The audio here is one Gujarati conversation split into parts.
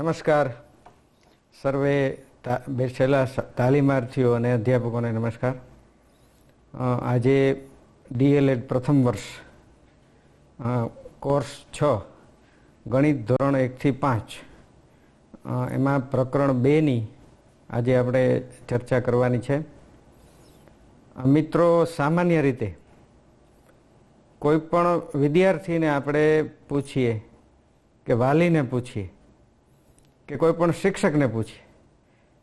નમસ્કાર સર્વે બેઠેલા તાલીમાર્થીઓ અને અધ્યાપકોને નમસ્કાર. આજે ડીએલએડ પ્રથમ વર્ષ કોર્સ 6 ગણિત ધોરણ 1 થી 5 એમાં પ્રકરણ 2ની આજે આપણે ચર્ચા કરવાની છે. મિત્રો, સામાન્ય રીતે કોઈ પણ વિદ્યાર્થીને આપણે પૂછીએ કે વાલીને પૂછીએ કે કોઈ પણ શિક્ષકને પૂછીએ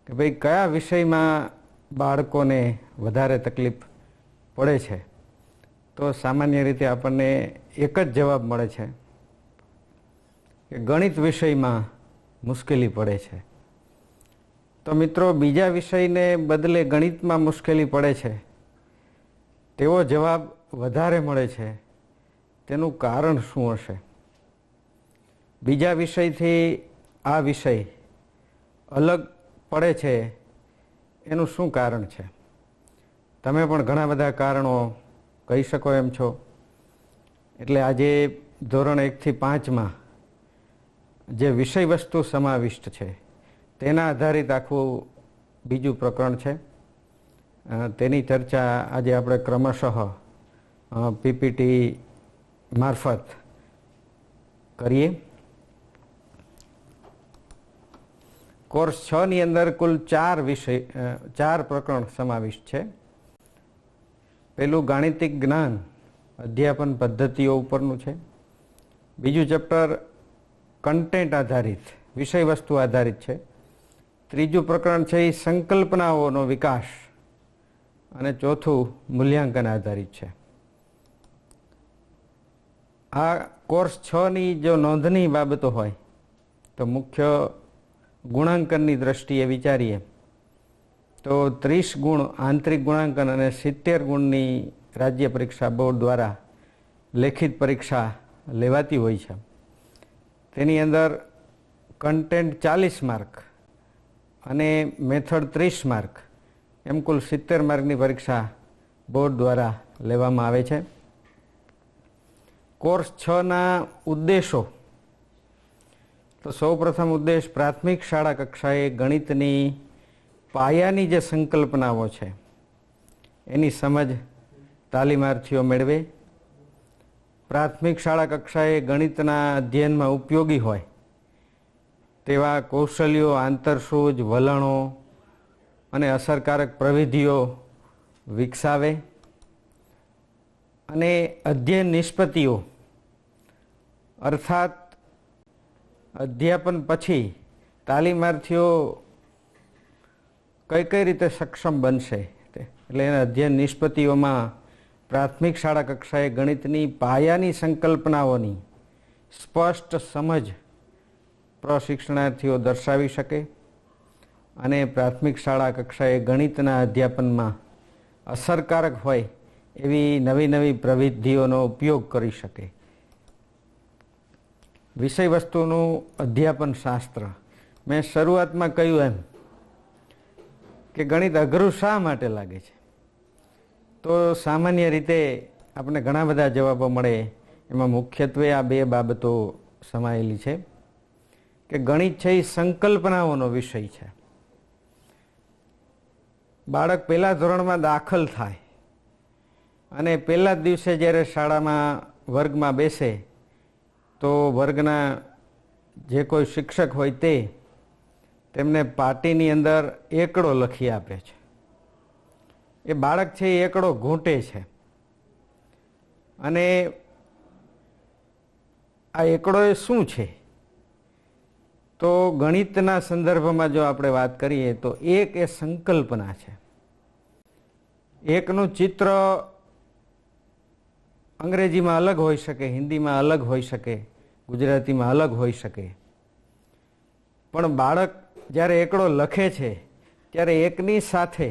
કે ભાઈ કયા વિષયમાં બાળકોને વધારે તકલીફ પડે છે, તો સામાન્ય રીતે આપણને એક જ જવાબ મળે છે કે ગણિત વિષયમાં મુશ્કેલી પડે છે. તો મિત્રો, બીજા વિષયને બદલે ગણિતમાં મુશ્કેલી પડે છે તેવો જવાબ વધારે મળે છે, તેનું કારણ શું હશે? બીજા વિષયથી આ વિષય અલગ પડે છે એનું શું કારણ છે? તમે પણ ઘણા બધા કારણો કહી શકો એમ છો. એટલે આજે ધોરણ 1 થી 5માં જે વિષય વસ્તુ સમાવિષ્ટ છે તેના આધારિત આખું બીજું પ્રકરણ છે. તેની ચર્ચા આજે આપણે ક્રમશઃ પીપીટી મારફત કરીએ. કોર્સ 6ની અંદર કુલ 4 પ્રકરણ સમાવિષ્ટ છે. પહેલું ગાણિતિક જ્ઞાન અધ્યાપન પદ્ધતિઓ ઉપરનું છે. બીજું ચેપ્ટર કન્ટેન્ટ આધારિત વિષય વસ્તુ આધારિત છે. ત્રીજું પ્રકરણ છે એ સંકલ્પનાઓનો વિકાસ, અને ચોથું મૂલ્યાંકન આધારિત છે. આ કોર્સ 6ની જો નોંધની બાબતો હોય તો મુખ્ય ગુણાંકનની દ્રષ્ટિએ વિચારીએ તો 30 ગુણ આંતરિક ગુણાંકન અને 70 ગુણની રાજ્ય પરીક્ષા બોર્ડ દ્વારા લેખિત પરીક્ષા લેવાતી હોય છે. તેની અંદર કન્ટેન્ટ 40 માર્ક અને મેથડ 30 માર્ક એમ કુલ 70 માર્કની પરીક્ષા બોર્ડ દ્વારા લેવામાં આવે છે. કોર્સ 6ના ઉદ્દેશો તો સૌપ્રથમ ઉદ્દેશ પ્રાથમિક શાળા કક્ષાએ ગણિતની પાયાની જે સંકલ્પનાઓ છે એની સમજ તાલીમાર્થીઓ મેળવે. પ્રાથમિક શાળા કક્ષાએ ગણિતના અધ્યયનમાં ઉપયોગી હોય તેવા કૌશલ્યો, આંતરસૂઝ, વલણો અને અસરકારક પ્રવિધિઓ વિકસાવે. અને અધ્યયન નિષ્પત્તિઓ અર્થાત અધ્યાપન પછી તાલીમાર્થીઓ કઈ રીતે સક્ષમ બનશે, એટલે એના અધ્યયન નિષ્પત્તિઓમાં પ્રાથમિક શાળા કક્ષાએ ગણિતની પાયાની સંકલ્પનાઓની સ્પષ્ટ સમજ પ્રશિક્ષણાર્થીઓ દર્શાવી શકે અને પ્રાથમિક શાળા કક્ષાએ ગણિતના અધ્યાપનમાં અસરકારક હોય એવી નવી પ્રવિધિઓનો ઉપયોગ કરી શકે. વિષય વસ્તુનું અધ્યાપન શાસ્ત્ર, મેં શરૂઆતમાં કહ્યું એમ કે ગણિત અઘરું શા માટે લાગે છે, તો સામાન્ય રીતે આપણે ઘણા બધા જવાબો મળે. એમાં મુખ્યત્વે આ 2 બાબતો સમાયેલી છે કે ગણિત છે એ સંકલ્પનાઓનો વિષય છે. બાળક પહેલા ધોરણમાં દાખલ થાય અને પહેલા જ દિવસે જ્યારે શાળામાં વર્ગમાં બેસે તો વર્ગના જે કોઈ શિક્ષક હોય તેમને પાટીની અંદર એકડો લખી આપે છે. એ બાળક છે એ એકડો ઘૂંટે છે અને આ એકડો એ શું છે, તો ગણિતના સંદર્ભમાં જો આપણે વાત કરીએ તો એક એ સંકલ્પના છે. એકનું ચિત્ર અંગ્રેજીમાં અલગ હોઈ શકે, હિન્દીમાં અલગ હોઈ શકે, ગુજરાતીમાં અલગ હોઈ શકે, પણ બાળક જ્યારે એકડો લખે છે ત્યારે એકની સાથે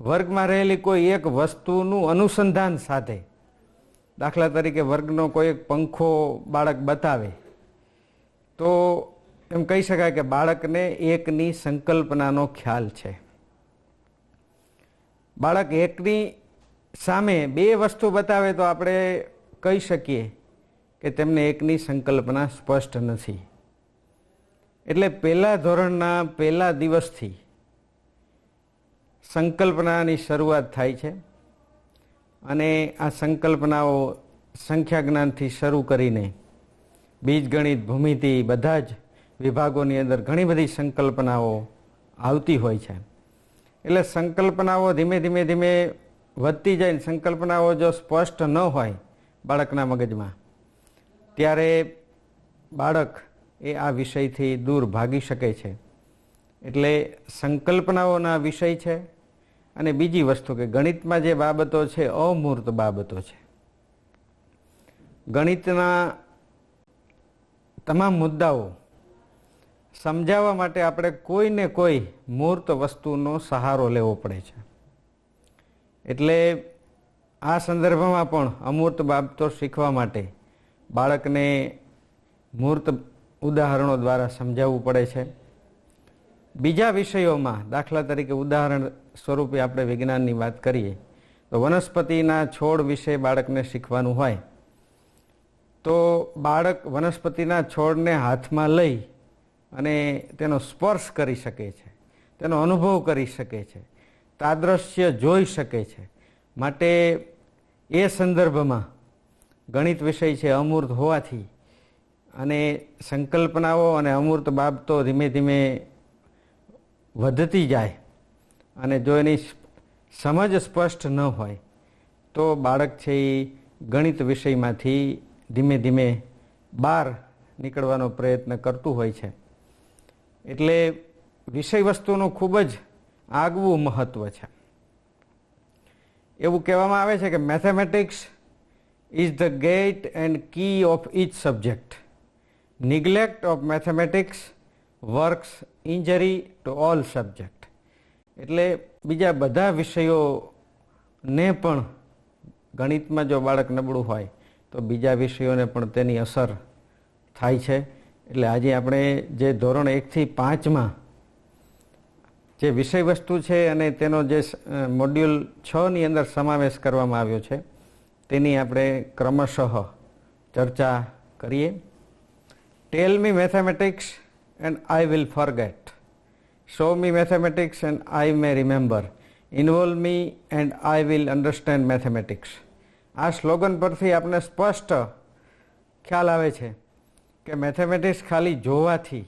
વર્ગમાં રહેલી કોઈ એક વસ્તુનું અનુસંધાન સાથે, દાખલા તરીકે વર્ગનો કોઈ એક પંખો બાળક બતાવે તો એમ કહી શકાય કે બાળકને એકની સંકલ્પનાનો ખ્યાલ છે. બાળક એકની સામે 2 વસ્તુ બતાવે તો આપણે કહી શકીએ કે તેમને એકની સંકલ્પના સ્પષ્ટ નથી. એટલે પહેલા ધોરણના પહેલા દિવસથી સંકલ્પનાની શરૂઆત થાય છે અને આ સંકલ્પનાઓ સંખ્યા જ્ઞાનથી શરૂ કરીને બીજગણિત, ભૂમિતિ બધા જ વિભાગોની અંદર ઘણી બધી સંકલ્પનાઓ આવતી હોય છે. એટલે સંકલ્પનાઓ ધીમે ધીમે ધીમે વધતી જાય. સંકલ્પનાઓ જો સ્પષ્ટ ન હોય બાળકના મગજમાં, ત્યારે બાળક એ આ વિષયથી દૂર ભાગી શકે છે. એટલે સંકલ્પનાઓના વિષય છે. અને બીજી વસ્તુ કે ગણિતમાં જે બાબતો છે અમૂર્ત બાબતો છે. ગણિતના તમામ મુદ્દાઓ સમજાવવા માટે આપણે કોઈને કોઈ મૂર્ત વસ્તુનો સહારો લેવો પડે છે. એટલે આ સંદર્ભમાં પણ અમૂર્ત બાબતો શીખવા માટે બાળકને મૂર્ત ઉદાહરણો દ્વારા સમજાવવું પડે છે. બીજા વિષયોમાં દાખલા તરીકે ઉદાહરણ સ્વરૂપે આપણે વિજ્ઞાનની વાત કરીએ તો વનસ્પતિના છોડ વિશે બાળકને શીખવાનું હોય તો બાળક વનસ્પતિના છોડને હાથમાં લઈ અને તેનો સ્પર્શ કરી શકે છે, તેનો અનુભવ કરી શકે છે, તાદ્રશ્ય જોઈ શકે છે. માટે એ સંદર્ભમાં ગણિત વિષય છે અમૂર્ત હોવાથી અને સંકલ્પનાઓ અને અમૂર્ત બાબતો ધીમે ધીમે વધતી જાય અને જો એની સમજ સ્પષ્ટ ન હોય તો બાળક છે એ ગણિત વિષયમાંથી ધીમે ધીમે બહાર નીકળવાનો પ્રયત્ન કરતું હોય છે. એટલે વિષય વસ્તુનું ખૂબ જ આગવું મહત્ત્વ છે. એવું કહેવામાં આવે છે કે mathematics is the gate and key of each subject. Neglect of mathematics works injury to all subject. એટલે બીજા બધા વિષયોને પણ ગણિતમાં જો બાળક નબળું હોય તો બીજા વિષયોને પણ તેની અસર થાય છે. એટલે આજે આપણે જે ધોરણ 1 થી 5માં જે વિષય વસ્તુ છે અને તેનો જે મોડ્યુલ 6ની અંદર સમાવેશ કરવામાં આવ્યો છે તેની આપણે ક્રમશઃ ચર્ચા કરીએ. Tell me mathematics and I will forget. Show me mathematics and I may remember. Involve me and I will understand mathematics. આ સ્લોગન પરથી આપણે સ્પષ્ટ ખ્યાલ આવે છે કે મેથેમેટિક્સ ખાલી જોવાથી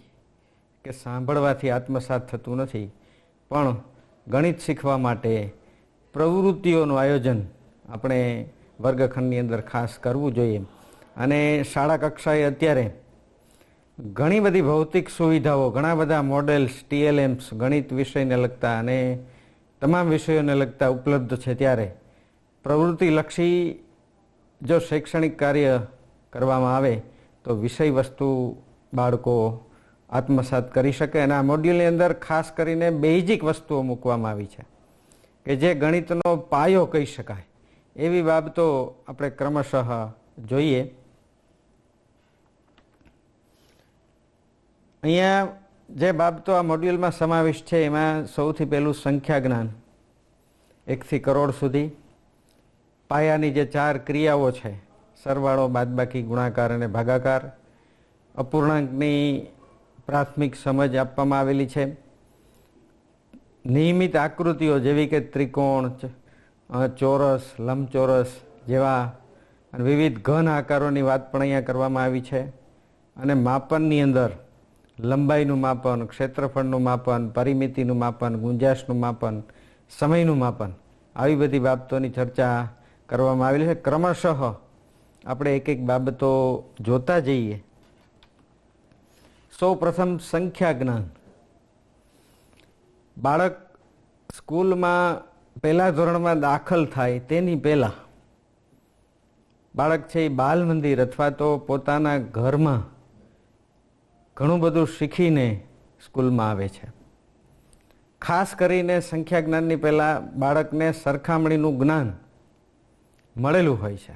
કે સાંભળવાથી આત્મસાત થતું નથી, પણ ગણિત શીખવા માટે પ્રવૃત્તિઓનું આયોજન આપણે વર્ગખંડની અંદર ખાસ કરવું જોઈએ. અને શાળા કક્ષાએ અત્યારે ઘણી બધી ભૌતિક સુવિધાઓ, ઘણા બધા મોડેલ્સ, TLMs ગણિત વિષયને લગતા અને તમામ વિષયોને લગતા ઉપલબ્ધ છે. ત્યારે પ્રવૃત્તિલક્ષી જો શૈક્ષણિક કાર્ય કરવામાં આવે તો વિષય વસ્તુ બાળકો આત્મસાત કરી શકે. અને આ મોડ્યુલની અંદર ખાસ કરીને બેઝિક વસ્તુઓ મૂકવામાં આવી છે કે જે ગણિતનો પાયો કહી શકાય એવી બાબતો આપણે ક્રમશઃ જોઈએ. અહીંયા જે બાબતો આ મોડ્યુલમાં સમાવિષ્ટ છે એમાં સૌથી પહેલું સંખ્યા જ્ઞાન 1 થી કરોડ સુધી. પાયાની જે 4 ક્રિયાઓ છે સરવાળો, બાદબાકી, ગુણાકાર અને ભાગાકાર. અપૂર્ણાંકની પ્રાથમિક સમજ આપવામાં આવેલી છે. નિયમિત આકૃતિઓ જેવી કે ત્રિકોણ, ચોરસ, લંબચોરસ જેવા અને વિવિધ ઘન આકારોની વાત પણ અહીંયા કરવામાં આવી છે. અને માપનની અંદર લંબાઈનું માપન, ક્ષેત્રફળનું માપન, પરિમિતિનું માપન, ગુંજાશનું માપન, સમયનું માપન, આવી બધી બાબતોની ચર્ચા કરવામાં આવેલી છે. ક્રમશઃ આપણે એક એક બાબતો જોતા જઈએ. સૌ પ્રથમ સંખ્યા જ્ઞાન. બાળક સ્કૂલમાં પહેલા ધોરણમાં દાખલ થાય તેની પહેલાં બાળક છે એ બાલ મંદિર અથવા તો પોતાના ઘરમાં ઘણું બધું શીખીને સ્કૂલમાં આવે છે. ખાસ કરીને સંખ્યા જ્ઞાનની પહેલાં બાળકને સરખામણીનું જ્ઞાન મળેલું હોય છે.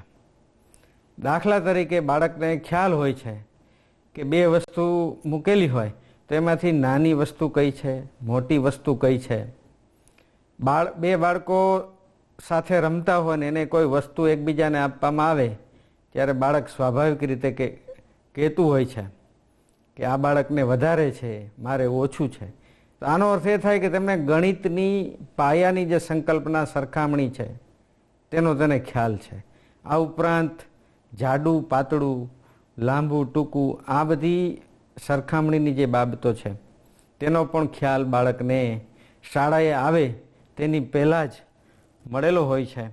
દાખલા તરીકે બાળકને ખ્યાલ હોય છે કે 2 વસ્તુ મૂકેલી હોય તો એમાંથી નાની વસ્તુ કઈ છે, મોટી વસ્તુ કઈ છે. 2 બાળકો સાથે રમતા હોય ને એને કોઈ વસ્તુ એકબીજાને આપવામાં આવે ત્યારે બાળક સ્વાભાવિક રીતે કહેતું હોય છે કે આ બાળકને વધારે છે, મારે ઓછું છે. તો આનો અર્થ એ થાય કે તેમને ગણિતની પાયાની જે સંકલ્પના સરખામણી છે તેનો તેને ખ્યાલ છે. આ ઉપરાંત જાડું પાતળું, લાંબુ ટૂંકું, આ બધી સરખામણીની જે બાબતો છે તેનો પણ ખ્યાલ બાળકને શાળાએ આવે તેની પહેલાં જ મળેલો હોય છે.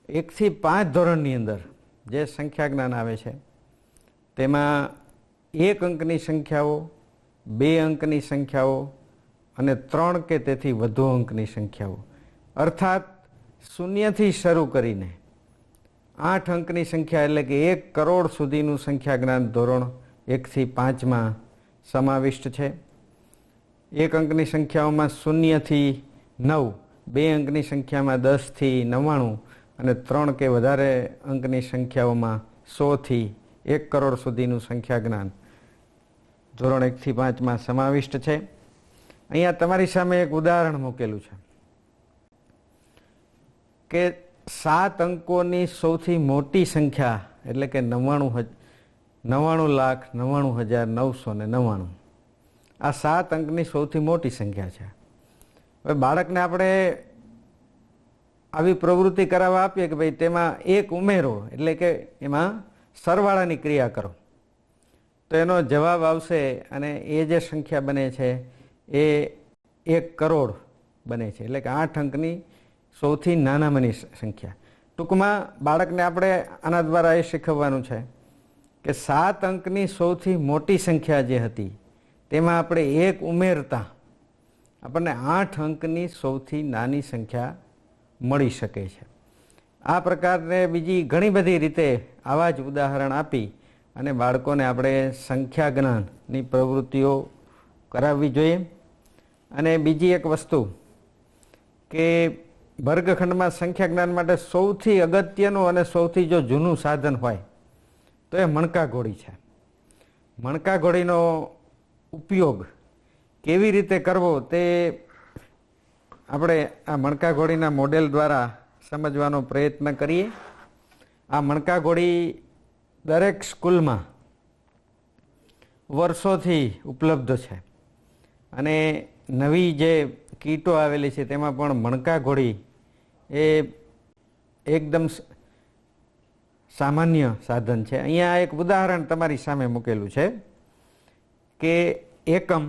1 થી 5 ધોરણની અંદર જે સંખ્યા જ્ઞાન આવે છે તેમાં 1 અંકની સંખ્યાઓ, 2 અંકની સંખ્યાઓ અને 3 કે તેથી વધુ અંકની સંખ્યાઓ, અર્થાત 0થી શરૂ કરીને 8 અંકની સંખ્યા એટલે કે 1 કરોડ સુધીનું સંખ્યા જ્ઞાન ધોરણ 1 થી 5માં સમાવિષ્ટ છે. 1 અંકની સંખ્યાઓમાં 0 થી 9, 2 અંકની સંખ્યામાં 10 થી 99 અને 3 કે વધારે અંકની સંખ્યાઓમાં 100 થી 1 કરોડ સુધીનું સંખ્યા જ્ઞાન ધોરણ 1 થી 5માં સમાવિષ્ટ છે. અહીંયા તમારી સામે એક ઉદાહરણ મૂકેલું છે કે 7 અંકોની સૌથી મોટી સંખ્યા એટલે કે 99,99,999. આ 7 અંકની સૌથી મોટી સંખ્યા છે. હવે બાળકને આપણે આવી પ્રવૃત્તિ કરાવવા આપીએ કે ભાઈ તેમાં 1 ઉમેરો એટલે કે એમાં સરવાળાની ક્રિયા કરો, તો એનો જવાબ આવશે અને એ જે સંખ્યા બને છે એ 1 કરોડ બને છે. એટલે કે 8 અંકની સૌથી નાનામાંની સંખ્યા. ટૂંકમાં બાળકને આપણે આના દ્વારા એ શીખવવાનું છે કે 7 અંકની સૌથી મોટી સંખ્યા જે હતી તેમાં આપણે 1 ઉમેરતા આપણને 8 અંકની સૌથી નાની સંખ્યા મળી શકે છે. આ પ્રકારે બીજી ઘણી બધી રીતે આવા જ ઉદાહરણ આપી અને બાળકોને આપણે સંખ્યા જ્ઞાનની પ્રવૃત્તિઓ કરાવવી જોઈએ. અને બીજી એક વસ્તુ કે વર્ગખંડમાં સંખ્યા જ્ઞાન માટે સૌથી અગત્યનું અને સૌથી જો જૂનું સાધન હોય તો એ મણકા ઘોડી છે. મણકા ઘોડીનો ઉપયોગ કેવી રીતે કરવો તે આપણે આ મણકા ઘોડીના મોડેલ દ્વારા સમજવાનો પ્રયત્ન કરીએ. આ મણકા ઘોડી દરેક સ્કૂલમાં વર્ષોથી ઉપલબ્ધ છે અને નવી જે કીટો આવેલી છે તેમાં પણ મણકા ઘોડી એ એકદમ સામાન્ય સાધન છે. અહીંયા એક ઉદાહરણ તમારી સામે મૂકેલું છે કે એકમ,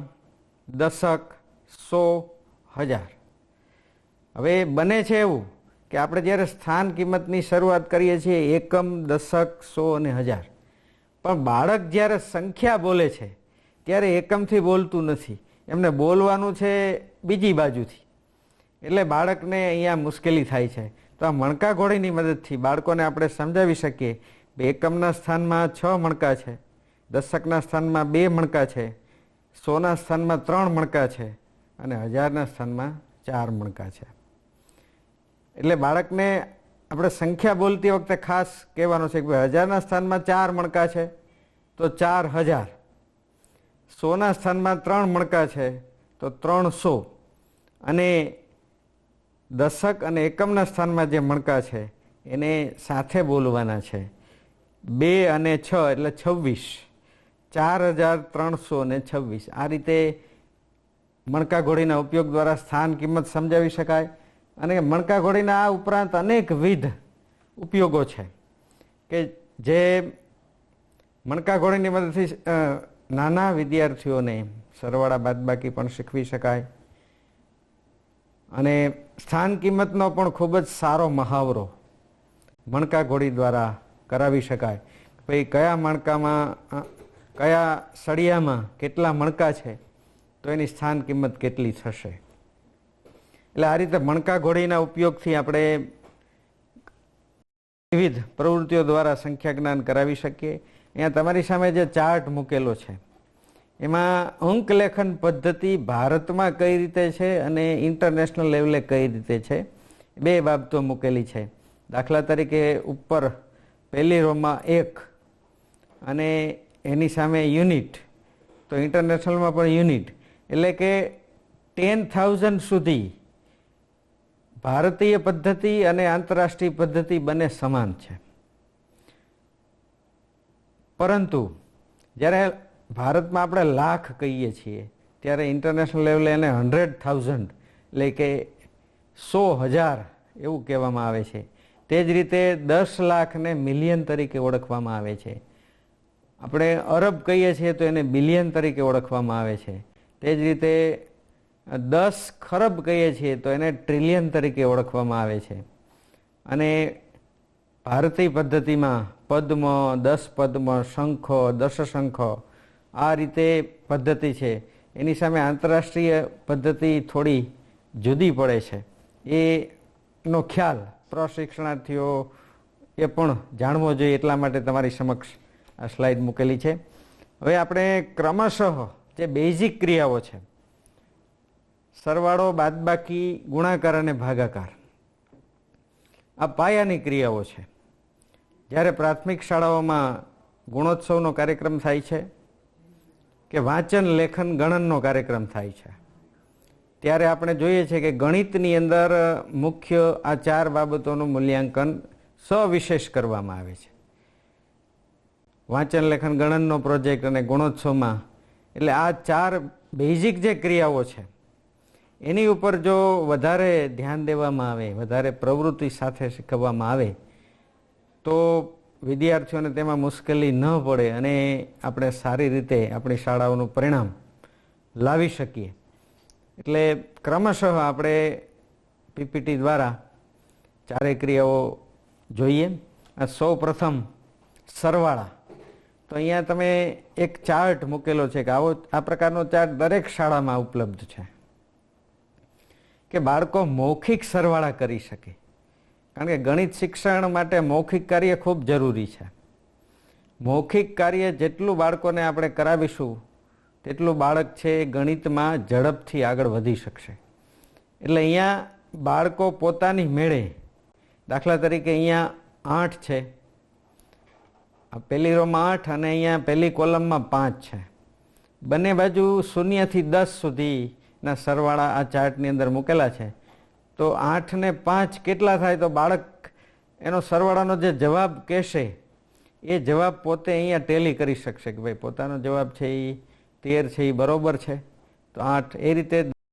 દશક, 100, 1000. હવે બને છે એવું કે આપણે જ્યારે સ્થાન કિંમતની શરૂઆત કરીએ છીએ એકમ, દશક, 100 અને 1000, પણ બાળક જ્યારે સંખ્યા બોલે છે ત્યારે એકમથી બોલતું નથી, એમને બોલવાનું છે બીજી બાજુથી. એટલે બાળકને અહીંયા મુશ્કેલી થાય છે. તો આ મણકા ઘોડીની મદદથી બાળકોને આપણે સમજાવી શકીએ કે એકમના સ્થાનમાં 6 મણકા છે, દશકના સ્થાનમાં 2 મણકા છે, 100ના સ્થાનમાં 3 મણકા છે અને 1000ના સ્થાનમાં 4 મણકા છે. એટલે બાળકને આપણે સંખ્યા બોલતી વખતે ખાસ કહેવાનું છે કે 1000ના સ્થાનમાં 4 મણકા છે તો 4000, 100ના સ્થાનમાં 3 મણકા છે તો 300 અને દશક અને એકમના સ્થાનમાં જે મણકા છે એને સાથે બોલવાના છે. 2 અને 6 એટલે 26, 4326. આ રીતે મણકા ઘોડીના ઉપયોગ દ્વારા સ્થાન કિંમત સમજાવી શકાય. અને મણકા ઘોડીના આ ઉપરાંત અનેકવિધ ઉપયોગો છે કે જે મણકા ઘોડીની મદદથી નાના વિદ્યાર્થીઓને સરવાળા બાદબાકી પણ શીખવી શકાય. અને સ્થાન કિંમતનો પણ ખૂબ જ સારો મહાવરો મણકા ઘોડી દ્વારા કરાવી શકાય. ભાઈ કયા મણકામાં, કયા સળિયામાં કેટલા મણકા છે તો એની સ્થાન કિંમત કેટલી થશે. એટલે આ રીતે મણકા ઘોડીના ઉપયોગથી આપણે વિવિધ પ્રવૃત્તિઓ દ્વારા સંખ્યા જ્ઞાન કરાવી શકીએ. અહીંયા તમારી સામે જે ચાર્ટ મૂકેલો છે એમાં અંક લેખન પદ્ધતિ ભારતમાં કઈ રીતે છે અને ઇન્ટરનેશનલ લેવલે કઈ રીતે છે, 2 બાબતો મૂકેલી છે. દાખલા તરીકે ઉપર પહેલી રોમાં 1 અને એની સામે યુનિટ, તો ઇન્ટરનેશનલમાં પણ યુનિટ, એટલે કે 10,000 સુધી ભારતીય પદ્ધતિ અને આંતરરાષ્ટ્રીય પદ્ધતિ બંને સમાન છે. પરંતુ જ્યારે ભારતમાં આપણે લાખ કહીએ છીએ ત્યારે ઇન્ટરનેશનલ લેવલે એને 100,000 એટલે કે 100,000 એવું કહેવામાં આવે છે. તે જ રીતે 10 લાખને મિલિયન તરીકે ઓળખવામાં આવે છે. આપણે અરબ કહીએ છીએ તો એને બિલિયન તરીકે ઓળખવામાં આવે છે. તે જ રીતે 10 ખરબ કહીએ છીએ તો એને ટ્રિલિયન તરીકે ઓળખવામાં આવે છે. અને ભારતીય પદ્ધતિમાં પદ્મ, 10 પદ્મ, શંખો, 10 શંખો આ રીતે પદ્ધતિ છે. એની સામે આંતરરાષ્ટ્રીય પદ્ધતિ થોડી જુદી પડે છે. એનો ખ્યાલ પ્રશિક્ષણાર્થીઓ એ પણ જાણવો જોઈએ, એટલા માટે તમારી સમક્ષ આ સ્લાઇડ મૂકેલી છે. હવે આપણે ક્રમશઃ જે બેઝિક ક્રિયાઓ છે, સરવાળો, બાદબાકી, ગુણાકાર અને ભાગાકાર, આ પાયાની ક્રિયાઓ છે. જ્યારે પ્રાથમિક શાળાઓમાં ગુણોત્સવનો કાર્યક્રમ થાય છે કે વાંચન, લેખન, ગણનનો કાર્યક્રમ થાય છે, ત્યારે આપણે જોઈએ છીએ કે ગણિતની અંદર મુખ્ય આ 4 બાબતોનું મૂલ્યાંકન સવિશેષ કરવામાં આવે છે. વાંચન, લેખન, ગણનનો પ્રોજેક્ટ અને ગુણોત્સવમાં. એટલે આ 4 બેઝિક જે ક્રિયાઓ છે એની ઉપર જો વધારે ધ્યાન દેવામાં આવે, વધારે પ્રવૃત્તિ સાથે શીખવવામાં આવે તો વિદ્યાર્થીઓને તેમાં મુશ્કેલી ન પડે અને આપણે સારી રીતે આપણી શાળાઓનું પરિણામ લાવી શકીએ. એટલે ક્રમશઃ આપણે પીપીટી દ્વારા 4 ક્રિયાઓ જોઈએ. આ સૌ પ્રથમ સરવાળા. તો અહીંયા તમે એક ચાર્ટ મૂકેલો છે કે આ પ્રકારનો ચાર્ટ દરેક શાળામાં ઉપલબ્ધ છે કે બાળકો મૌખિક સરવાળા કરી શકે. કારણ કે ગણિત શિક્ષણ માટે મૌખિક કાર્ય ખૂબ જરૂરી છે. મૌખિક કાર્ય જેટલું બાળકોને આપણે કરાવીશું તેટલું બાળક છે ગણિતમાં ઝડપથી આગળ વધી શકશે. એટલે અહીંયા બાળકો પોતાની મેળે, દાખલા તરીકે અહીંયા 8 છે, આ પહેલી રોમાં 8 અને અહીંયા પહેલી કોલમમાં 5 છે. બંને બાજુ 0 થી 10 સુધીના સરવાળા આ ચાર્ટની અંદર મૂકેલા છે. તો 8 ને 5 કેટલા થાય? તો બાળક એનો સરવાળાનો જે જવાબ કહેશે એ જવાબ પોતે અહીંયા ટેલી કરી શકશે કે ભાઈ પોતાનો જવાબ છે એ 13 છે, એ બરોબર છે. તો 8 એ રીતે